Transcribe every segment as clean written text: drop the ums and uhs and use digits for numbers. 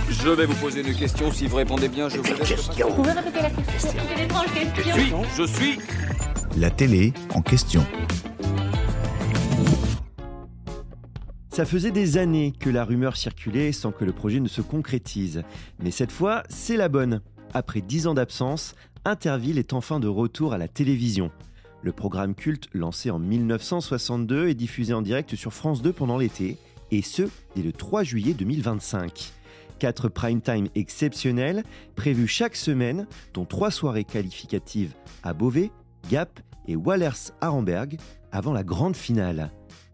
Je vais vous poser une question. Si vous répondez bien, je vous laisse. Vous pouvez répéter la question? C'est une étrange question. Je suis. La télé en question. Ça faisait des années que la rumeur circulait sans que le projet ne se concrétise. Mais cette fois, c'est la bonne. Après 10 ans d'absence, Interville est enfin de retour à la télévision. Le programme culte, lancé en 1962, est diffusé en direct sur France 2 pendant l'été, et ce, dès le 3 juillet 2025. 4 prime time exceptionnels, prévus chaque semaine, dont 3 soirées qualificatives à Beauvais, Gap et Wallers-Arenberg, avant la grande finale.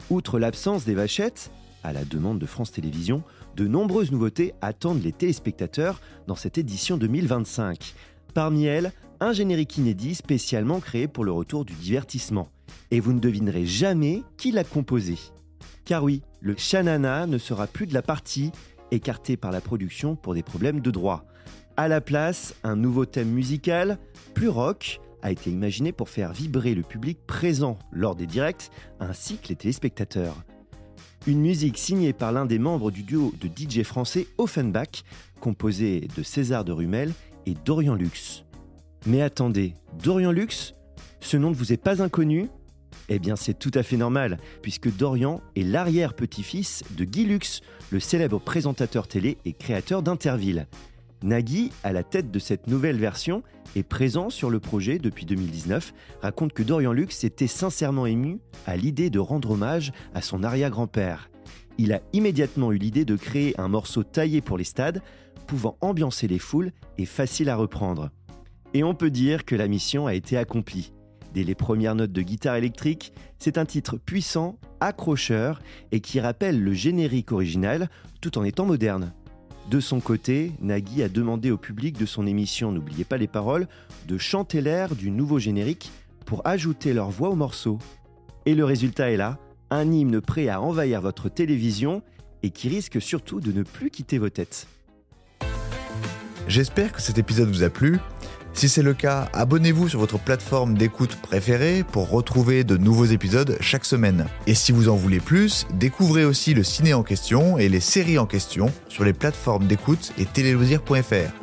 Outre l'absence des vachettes, à la demande de France Télévisions, de nombreuses nouveautés attendent les téléspectateurs dans cette édition 2025. Parmi elles, un générique inédit spécialement créé pour le retour du divertissement. Et vous ne devinerez jamais qui l'a composé. Car oui, le Shanana ne sera plus de la partie, écarté par la production pour des problèmes de droit. À la place, un nouveau thème musical, plus rock, a été imaginé pour faire vibrer le public présent lors des directs, ainsi que les téléspectateurs. Une musique signée par l'un des membres du duo de DJ français Offenbach, composé de César de Rumel et Dorian Lux. Mais attendez, Dorian Lux, ce nom ne vous est pas inconnu ? Eh bien c'est tout à fait normal, puisque Dorian est l'arrière-petit-fils de Guy Lux, le célèbre présentateur télé et créateur d'Interville. Nagui, à la tête de cette nouvelle version, est présent sur le projet depuis 2019, raconte que Dorian Lux était sincèrement ému à l'idée de rendre hommage à son arrière-grand-père. Il a immédiatement eu l'idée de créer un morceau taillé pour les stades, pouvant ambiancer les foules et facile à reprendre. Et on peut dire que la mission a été accomplie. Dès les premières notes de guitare électrique, c'est un titre puissant, accrocheur et qui rappelle le générique original tout en étant moderne. De son côté, Nagui a demandé au public de son émission N'oubliez pas les paroles de chanter l'air du nouveau générique pour ajouter leur voix au morceau. Et le résultat est là, un hymne prêt à envahir votre télévision et qui risque surtout de ne plus quitter vos têtes. J'espère que cet épisode vous a plu. Si c'est le cas, abonnez-vous sur votre plateforme d'écoute préférée pour retrouver de nouveaux épisodes chaque semaine. Et si vous en voulez plus, découvrez aussi le ciné en question et les séries en question sur les plateformes d'écoute et téléloisirs.fr.